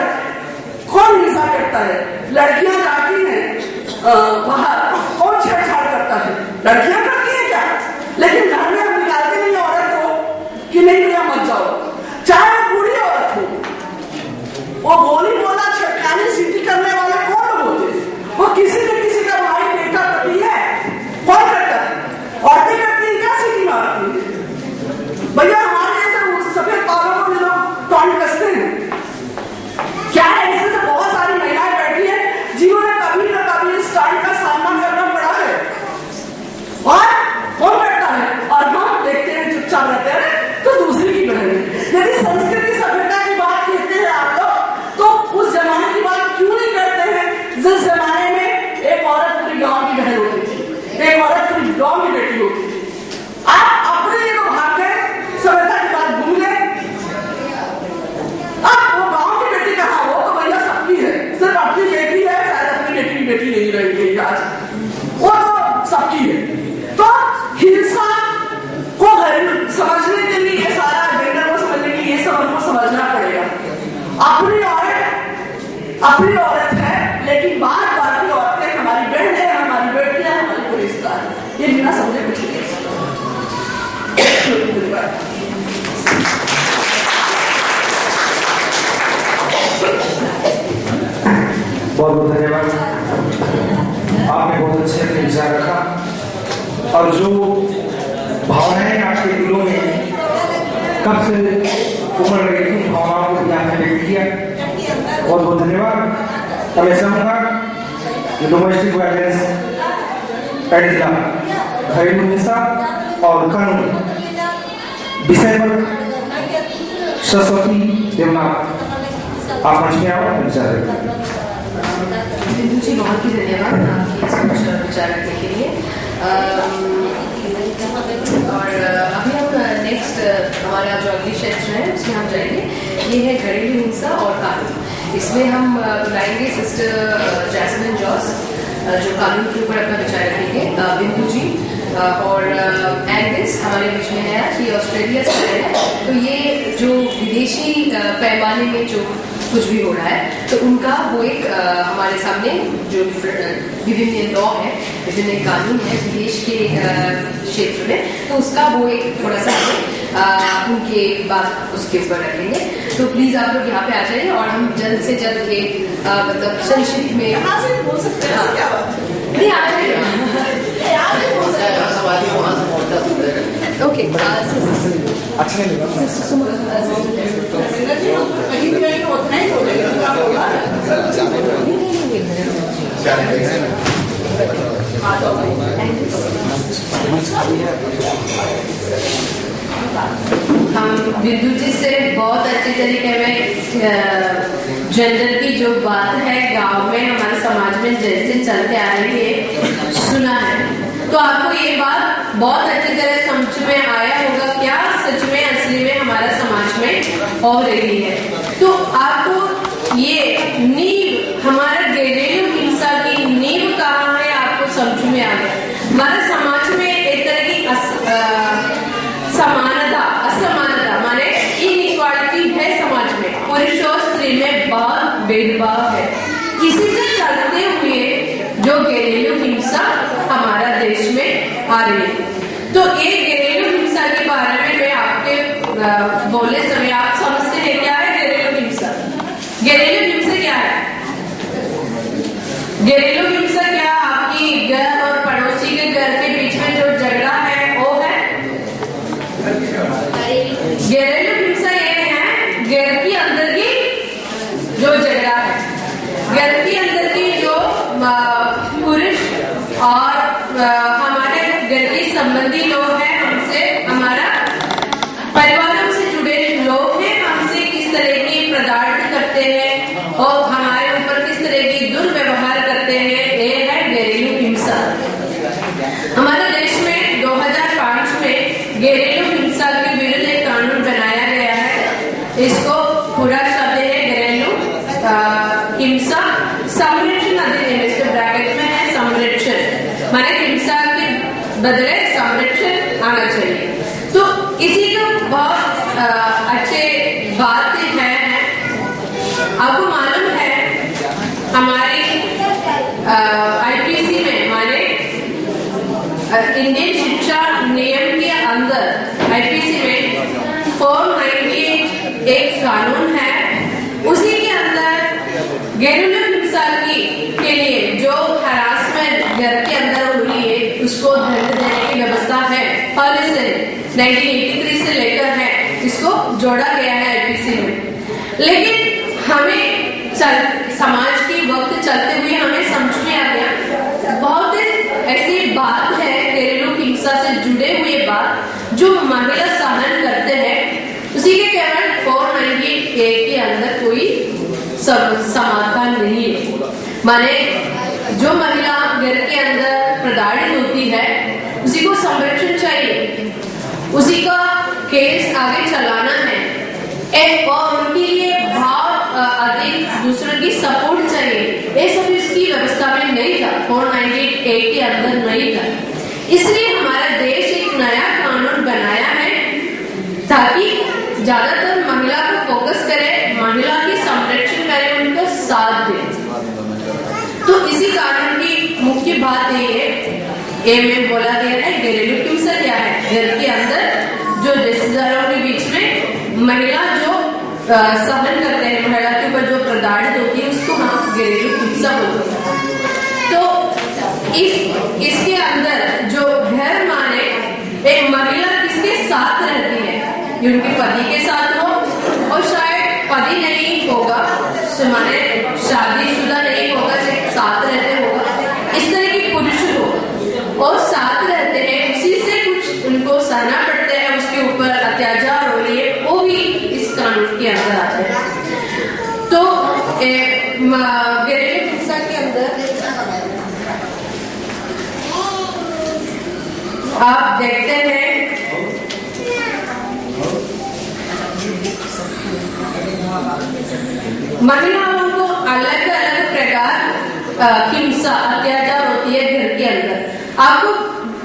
कौन हिंसा करता है? लड़कियां जाती हैं बाहर, कौन छेड़छाड़ करता है? लड़कियां करती हैं क्या? लेकिन घर में हम निकालते नहीं औरत को कि नहीं भैया मत जाओ, चाहे वो बूढ़ी औरत हो, वो बोली बोला छटकानी सीटी करने वाले कौन होते? वो किसी न किसी का भाई बेटा पति है, कौन करता है? औरतें करती है क्या सीटी मारती है? भैया हमारे जैसे सफेद बालों को भी लोग टॉन्ट कसते हैं क्या है? इसमें से बहुत सारी महिलाएं बैठी है जिन्होंने कभी न कभी इस टाइम का सामना करना पड़ा है, और कौन करता है? और हम देखते हैं चुपचाप रहते हैं तो दूसरी की बहन है। यदि संस्कृति सभ्यता की बात कहते हैं आप लोग, तो उस जमाने की बात क्यों नहीं करते हैं जिस जमाने में एक औरत पूरी गांव की बहन होती थी, एक औरत पूरी गांव की बेटी होती थी। आप अपने लिए तो भाग गए, सभ्यता की बात भूल गए। अब वो गांव की बेटी कहाँ, वो तो भैया सबकी है, सिर्फ अपनी बेटी है, शायद अपनी बेटी की बेटी नहीं रह गई आज, वो तो सबकी है। तो हिंसा को समझने के लिए, सारा जेंडर को समझने के लिए ये सब हमको समझना पड़ेगा। अपनी औरत है, लेकिन बात बाकी औरतें हमारी बहन है, हमारी बेटी है, हमारी कोई रिश्तेदार है, ये बिना समझे कुछ नहीं कर सकता। बहुत बहुत धन्यवाद, आपने बहुत अच्छे अपने विचार रखा, और जो भावनाएं आपके दिलों में कब से उमड़ रही थी, भावनाओं को आपने व्यक्त किया, बहुत बहुत धन्यवाद। अब मैं चाहूंगा कि डोमेस्टिक वायलेंस एंड घरेलू हिंसा और कानून विषय पर सरस्वती देवनाथ आप मंच में आओ, विचार बिंदु जी, बहुत ही धन्यवाद आपके विचार रखने के लिए। और अभी हम नेक्स्ट हमारा जो अगली क्षेत्र है उसमें हम जाएंगे, ये है घरेलू हिंसा और कानून। इसमें हम बुलाएंगे सिस्टर जैस्मिन जॉस, जो कानून के ऊपर अपना विचार रखेंगे, बिंदु जी, और एंडिस हमारे बीच में है, ये ऑस्ट्रेलिया से है। तो ये जो विदेशी पैमाने में जो कुछ भी हो रहा है, तो उनका वो एक हमारे सामने जो विभिन्न लॉ है, विभिन्न कानून है विदेश के क्षेत्र में, तो उसका वो एक थोड़ा सा उनके बात उसके ऊपर रखेंगे। तो प्लीज आप लोग यहाँ पे आ जाइए, और हम जल्द से जल्द ये मतलब संक्षिप्त में यहाँ से बोल सकते हैं, क्या बात है? नहीं आ जाइए, ओके। अच्छा नहीं लगा, कहीं भी रहेंगे उतना ही हो जाएगा। हम बिंदु जी से बहुत अच्छी तरीके में जेंडर की जो बात है गांव में हमारे समाज में जैसे चलते आ रही है सुना है, तो आपको ये बात बहुत अच्छी तरह समझ में आया होगा क्या सच में असली में हमारा समाज में हो रही है। तो आपको ये नींव हमारा घरेलू हिंसा की नींव कहाँ है आपको समझ में आ गया। हमारे समाज में एक तरह की असमानता माने इनइक्वालिटी है समाज में, पुरुष और स्त्री में बहुत भेदभाव है। इसी से चलते हुए जो घरेलू हिंसा हमारा देश में आ रही है। तो ये घरेलू हिंसा के बारे में मैं आपके बोले समय आप समझते हैं क्या है घरेलू हिंसा। घरेलू हिंसा क्या है? घरेलू हिंसा क्या आपकी घर और पड़ोसी के घर के बीच में जो झगड़ा है वो है घरेलू हिंसा। ये है घर के अंदर की जो झगड़ा है, घर के अंदर की जो पुरुष और हमारे घर के संबंधी लोग हैं, हमसे हमारा परिवारों से जुड़े लोग हैं, हमसे किस तरह की प्रताड़ना करते हैं और हमारे ऊपर किस तरह की दुर्व्यवहार करते हैं, ये है घरेलू हिंसा। हमारे देश में 2005 में घरेलू हिंसा के विरुद्ध एक कानून बनाया गया है। इसको पूरा शब्द है घरेलू हिंसा संरक्षण अधिनियम, इसके ब्रैकेट में है संरक्षण, माने हिंसा के बदले संरक्षण आना चाहिए। तो इसी को बहुत अच्छे बात है। आपको मालूम है हमारी आईपीसी में माने इंडियन शिक्षा नियम के अंदर आईपीसी में 498 एक कानून है, उसी के अंदर घरेलू हिंसा के लिए जो हरासमेंट घर के अंदर हुई है उसको दंड देने की व्यवस्था है। पहले से 1983 से लेकर है इसको जोड़ा गया है आईपीसी में। लेकिन हमें समाज की वक्त चलते हुए हमें समझ में आ गया बहुत ऐसी बात है घरेलू हिंसा से जुड़े हुए बात जो महिला सहन करते हैं, उसी के केवल 498 के अंदर कोई समाधान नहीं है। माने जो महिला घर के अंदर प्रताड़ित होती है उसी को संरक्षण चाहिए, उसी का केस आगे चलाना है और उनके लिए बहुत अधिक दूसरों की सपोर्ट चाहिए। ये सब इसकी व्यवस्था में नहीं था, 498 के अंदर नहीं था। इसलिए हमारा देश एक नया कानून बनाया है ताकि ज्यादातर महिला को फोकस करे, महिला की संरक्षण करे, उनका साथ दे। तो इसी कानून की मुख्य बात ये है, ये में बोला गया है घरेलू हिंसा क्या है। घर के अंदर जो रिश्तेदारों के बीच में महिला जो सहन करते हैं, महिला के ऊपर जो प्रताड़ित होती है उसको हम घरेलू हिंसा बोलते हैं। तो इसके अंदर जो घर माने एक महिला किसके साथ रहती है, उनके पति के साथ हो और शायद पति नहीं होगा, माने शादीशुदा नहीं होगा, साथ रहते होगा, इस तरह की पुरुष हो और साथ रहते हैं, उसी से कुछ उनको सहना पड़ता है, उसके ऊपर अत्याचार हो रही है, वो भी इस कानून के अंदर आते हैं। तो घरेलू हिंसा के अंदर आप देखते हैं महिलाओं को अलग अलग प्रकार हिंसा अत्याचार होती है घर के अंदर। आपको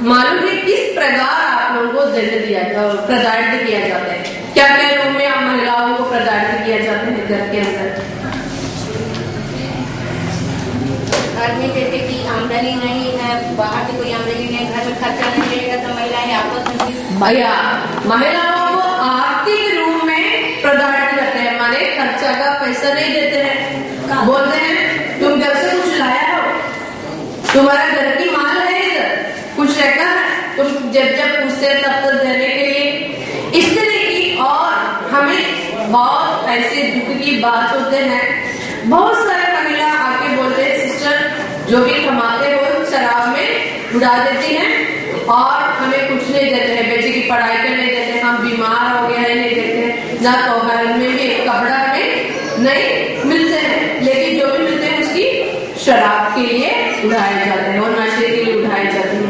मालूम है किस प्रकार आप लोगों को प्रताड़ित किया जाता है, क्या क्या रूप में आप महिलाओं को प्रताड़ित किया जाता है घर के अंदर। आदमी जैसे कि आमदनी नहीं है, बाहर से कोई आमदनी नहीं, घर में खर्चा नहीं मिलेगा तो महिलाएं आपस में भैया महिलाओं को आर्थिक रूप में प्रताड़ित करते हैं, माने खर्चा का पैसा नहीं देते हैं, बोलते हैं तुम घर से कुछ लाया हो, तुम्हारा घर की माल है, इधर कुछ रहता है, तुम जब पूछते हैं तब देने के लिए, इस तरह की। और हमें बहुत ऐसे दुख की बात होते हैं, बहुत सारे महिला आके बोलते हैं सिस्टर जो भी कमाते हो शराब में उड़ा देती हैं और हमें कुछ नहीं देते हैं, बच्चे की पढ़ाई पे नहीं देते, हम बीमार हो गए नए नहीं देते, ना त्योहार में भी कपड़ा में नहीं मिलते हैं, लेकिन जो भी मिलते हैं उसकी शराब के लिए उड़ाए जाते हैं और नशे के लिए उड़ाए जाते हैं।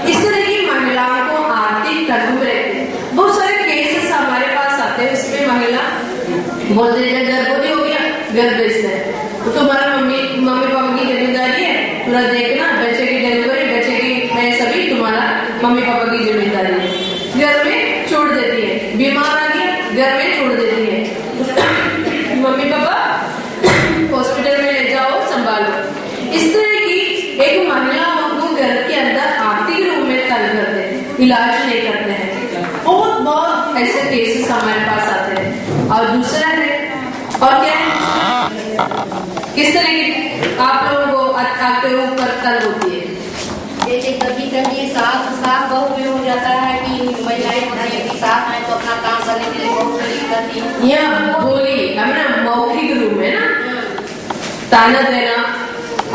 इस तरह की महिलाओं को आर्थिक तंबू रहते हैं। बहुत सारे केसेस हमारे पास आते हैं, इसमें महिला बोलते हैं गर्भवती हो गया, घर बेचते हैं, तो तुम्हारा मम्मी पापा की जिम्मेदारी है, पूरा देखना, बच्चे की डिलीवरी, बच्चे की सभी तुम्हारा मम्मी पापा की जिम्मेदारी है। घर में छोड़ देती है, बीमार आ गया घर में छोड़ देती है, मम्मी पापा हॉस्पिटल में ले जाओ संभालो। इस तरह की एक महिला को घर के अंदर आर्थिक रूप में तंग करते हैं, इलाज नहीं करते हैं। बहुत ऐसे केसेस हमारे पास आते हैं। और दूसरा है, और क्या है, किस तरह की आप लोगों को आपके ऊपर तंग होती है? जैसे कभी कभी सास बहू में हो जाता है कि महिलाएं होती है कि सास है तो अपना काम करने के लिए बहुत शरीर करती है, यह बोली हमें मौखिक रूप में ना ताना देना।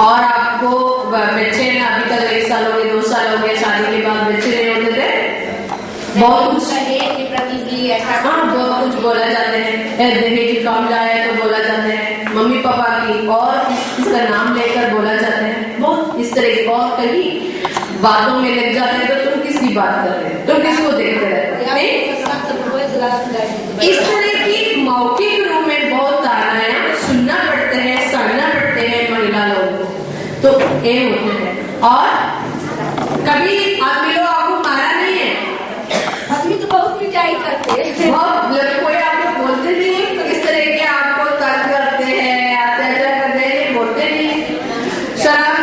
और आपको बच्चे ना अभी तक 1 साल हो गए, 2 साल हो गए, शादी के बाद बच्चे नहीं होते थे, बहुत कुछ दहेज के प्रति भी ऐसा बहुत कुछ बोला जाते हैं, दहेज कम लाए तो बोला जाते हैं, मम्मी पापा की और इसका नाम लेकर बोला जाते हैं, बहुत इस तरह की। और कहीं बातों में लग जाते हैं तो तुम किसकी बात कर रहे हो, तुम किसको देखते रहते हो? इस तरह की मौखिक रूप में बहुत तानाएं सुनना पड़ते हैं, सहना पड़ते हैं महिला लोगों को, तो ये होते हैं। और कभी आदमी लोग आपको मारा नहीं है, आदमी तो बहुत पिटाई करते हैं, बहुत कोई आपको बोलते नहीं है, तो इस तरह के आपको तंग करते हैं, अत्याचार करते हैं, बोलते नहीं। शराब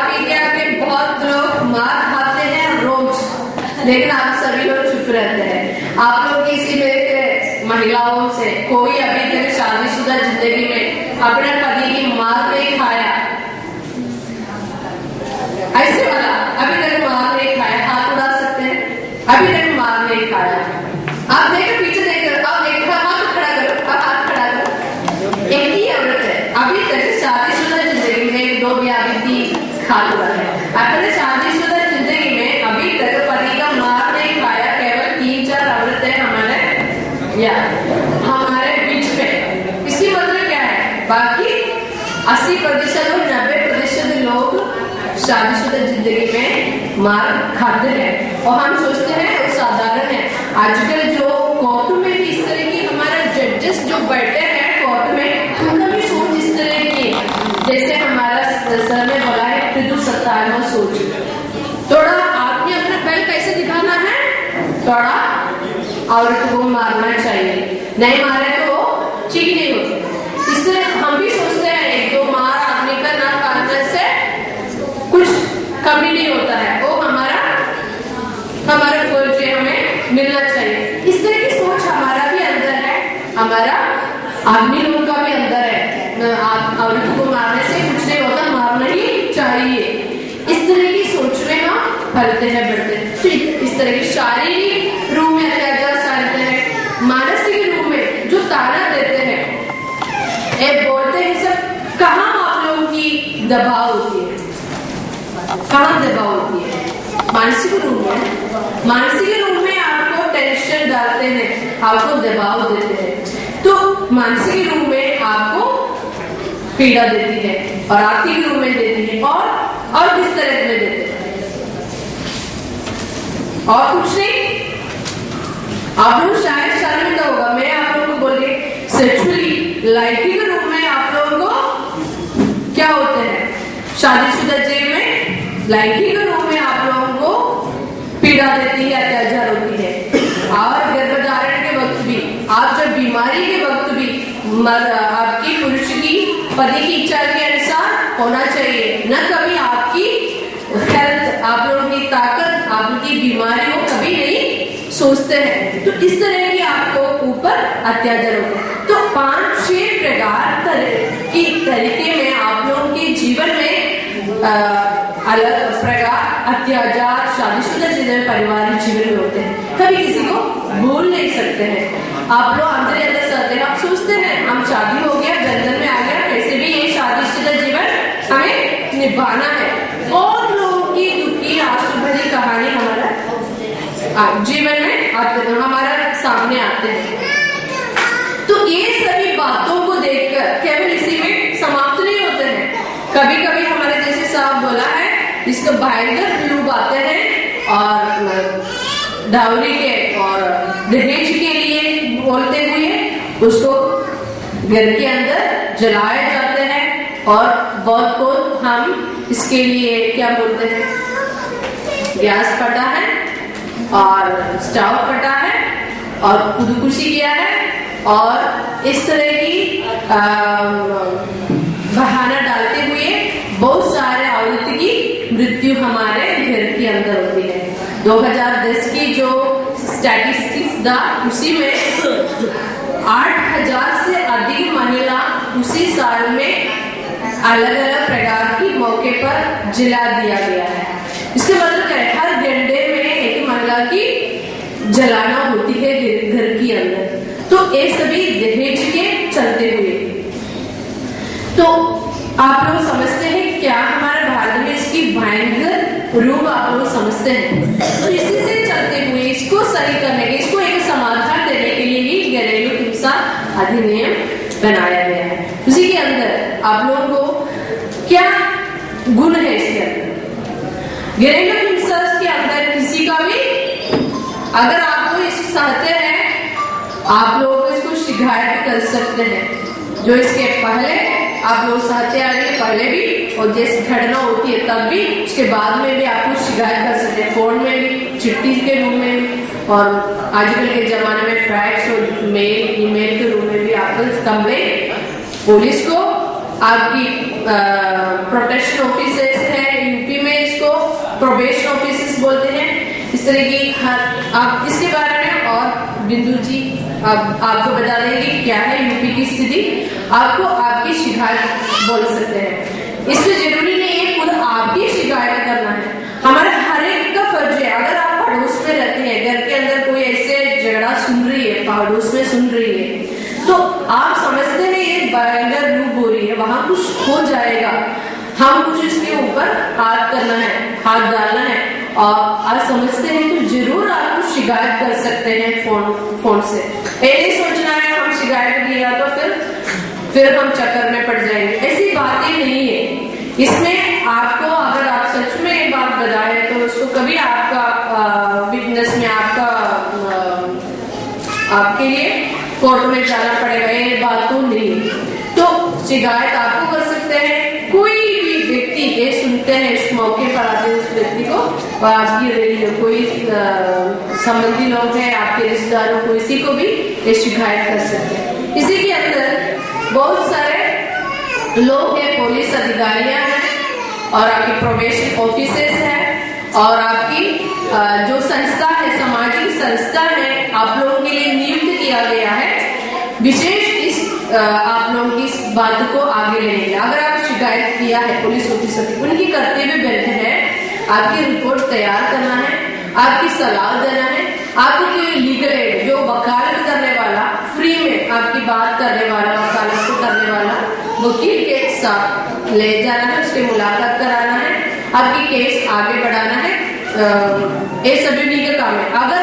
पी के आके बहुत लोग मार खाते हैं रोज, लेकिन आप सभी लोग चुप रहते हैं। आप लोग किसी मेरे महिलाओं से कोई अभी तक शादीशुदा जिंदगी में अपने पति की मार नहीं खाया, ऐसे वाला अभी तक मार नहीं खाया, हाथ उड़ा सकते हैं, अभी तक मार नहीं खाया। आप देखो पीछे देखो, आप देखो, हाथ खड़ा करो, अब हाथ खड़ा करो। एक ही औरत है अभी तक शादीशुदा जिंदगी में 2 ब्याह की हाथ उड़ा है, अपने शादीशुदा जिंदगी में अभी तक पति का मार नहीं खाया। केवल 3-4 औरतें हमारे बीच में। इसकी मतलब क्या है, बाकी 80% और 90% लोग शादीशुदा जिंदगी में मार खाते हैं और हम सोचते हैं वो साधारण है। आजकल जो कोर्ट में भी इस तरह की हमारे जजेस जो बैठे हैं कोर्ट में, उनका भी सोच इस तरह की है, जैसे हमारा सर ने बोला है पितृसत्तात्मक सोच। थोड़ा आपने अपना बैल कैसे दिखाना है, थोड़ा औरत को मारना चाहिए, नहीं मारे तो ठीक नहीं होती। इस तरह हम भी सोचते हैं 1-2 मार आदमी का ना काटने से कुछ कमी नहीं होता है, वो हमारा फर्ज है, हमें मिलना चाहिए। इस तरह की सोच हमारा भी अंदर है, हमारा आदमी लोगों का भी अंदर है। औरत को मारने से कुछ नहीं होता, मारना ही चाहिए। इस तरह की सोच में हम फलते हैं, बढ़ते हैं। ठीक, इस तरह की शारीरिक रूप में अत्याचार सहते हैं, मानसिक रूप में जो ताना देते हैं, ये बोलते हैं सब। कहाँ आप लोगों की दबाव होती है, कहाँ दबाव होती है? मानसिक रूप में। मानसिक रूप में आपको टेंशन डालते हैं, आपको दबाव देते हैं, तो मानसिक रूप में आपको पीड़ा देती है और आर्थिक रूप में देती है। और किस तरह में देते हैं? और कुछ नहीं। आप लोग शायद शर्मिंदा होगा, मैं आप लोगों को बोल रही सेक्सुअली लैंगिक रूप में आप लोगों को क्या होते हैं, शादीशुदा जीवन में लैंगिक रूप में आप लोगों को पीड़ा देती है, अत्याचार होती है। और गर्भधारण के वक्त भी, आप जब बीमारी के वक्त भी आपकी पुरुष की पति की इच्छा के अनुसार होना चाहिए, न कभी आपकी हेल्थ, आप लोगों की ताकत, आपकी बीमारी को कभी नहीं सोचते हैं। तो इस तरह की आपको ऊपर अत्याचार होते हैं। तो 5-6 प्रकार की तरीके में आप लोगों के जीवन में अलग प्रकार अत्याचार शादीशुदा जीवन, परिवार जीवन में होते हैं। कभी किसी को भूल नहीं सकते हैं। आप लोग अंदर सहते हैं, आप सोचते हैं हम शादी हो गया, बंधन में आ गया, कैसे भी ये शादीशुदा जीवन हमें निभाना है। और लोगों की दुखी आंसू भरी कहानी हमारा जीवन में हमारा सामने आते हैं। तो ये सभी बातों को देखकर केवल इसी में समाप्त नहीं होते हैं। कभी कभी हमारे जैसे साहब बोला है, इसको भयंकर लोग आते हैं और डाउरी के और दहेज के लिए बोलते हुए उसको घर के अंदर जलाए जाते हैं। और बहुत को हम इसके लिए क्या बोलते हैं, गैस फटा है और स्टोव फटा है और खुदकुशी किया है और इस तरह की बहाना डालते हुए बहुत सारे औरत की मृत्यु हमारे घर के अंदर होती है। 2010 की जो स्टैटिस्टिक्स था उसी में 8,000 से अधिक महिला उसी साल में अलग अलग प्रकार की मौके पर जला दिया गया है। इसके मतलब क्या है, हर घंटे में एक महिला की जलाना होती है घर के अंदर। तो ये सभी दहेज के चलते हुए। तो आप लोग समझते हैं क्या हमारे भारत में इसकी भयंकर रूप आप लोग समझते हैं। तो इसी से चलते हुए इसको सही करने के, इसको एक समाधान देने के लिए ही घरेलू हिंसा अधिनियम बनाया गया है। उसी के अंदर आप लोगों को क्या गुण है इसके अंदर, घरेलू हिंसा के अंदर किसी का भी अगर आपको इसको चाहते हैं आप लोगों को इसको शिकायत कर सकते हैं। जो इसके पहले आप लोग चाहते आ रहे पहले भी और जैसे घटना होती है तब भी, उसके बाद में भी आप लोग शिकायत कर सकते हैं, फोन में भी, चिट्ठी के रूप में भी और आजकल के जमाने में फैक्स और मेल ईमेल के रूप में भी आप लोग कंप्लेन पुलिस को, आपकी प्रोटेक्शन ऑफिसर्स है यूपी में, इसको प्रोबेशन ऑफिसर्स बोलते हैं। इस तरह की आप इसके बारे में और बिंदु जी आपको बता देंगे क्या है यूपी की स्थिति। आपको आपकी शिकायत बोल सकते हैं, इसमें जरूरी नहीं है खुद आपकी शिकायत करना है, हमारा हर एक का फर्ज है। अगर आप पड़ोस में रहते हैं, घर के अंदर कोई ऐसे झगड़ा सुन रही है, पड़ोस में सुन रही है, तो आप समझते हैं ये भयंकर रूप हो रही है, वहां कुछ हो जाएगा, हम कुछ इसके ऊपर हाथ करना है, हाथ डालना है और आप समझते हैं तो जरूर आप कुछ शिकायत कर सकते हैं फोन से। ऐसे सोचना है हम शिकायत किया तो फिर हम चक्कर में पड़ जाएंगे, ऐसी बातें नहीं है। इसमें आपको अगर आप सच में एक बात बताए तो उसको कभी आपका बिजनेस में आपके लिए कोर्ट में जाना पड़ेगा, ये बात तो नहीं। तो शिकायत आपको कर सकते हैं, कोई भी व्यक्ति ये सुनते हैं इस मौके पर आते हैं उस व्यक्ति को, और आपकी कोई संबंधी लोग हैं, आपके रिश्तेदारों को, इसी को भी ये शिकायत कर सकते हैं। इसी के अंदर बहुत सारे लोग हैं, पुलिस अधिकारियां हैं और आपकी प्रोबेशन ऑफिसर्स हैं और आपकी जो संस्था है, सामाजिक संस्था है, आप लोगों के लिए नियुक्त किया गया है विशेष इस आप लोगों की इस बात को आगे लेने के। अगर आप शिकायत किया है पुलिस ऑफिसर की, उनकी कर्तव्य बनते हैं आपकी रिपोर्ट तैयार करना है, आपकी सलाह देना है, आपको कोई लीगल एड जो वकालत करने वाला, फ्री में आपकी बात करने वाला, वकालत को करने वाला वकील के साथ ले जाना है, उसके मुलाकात कराना है, आपकी केस आगे बढ़ाना है, ये सभी लीगल काम है। अगर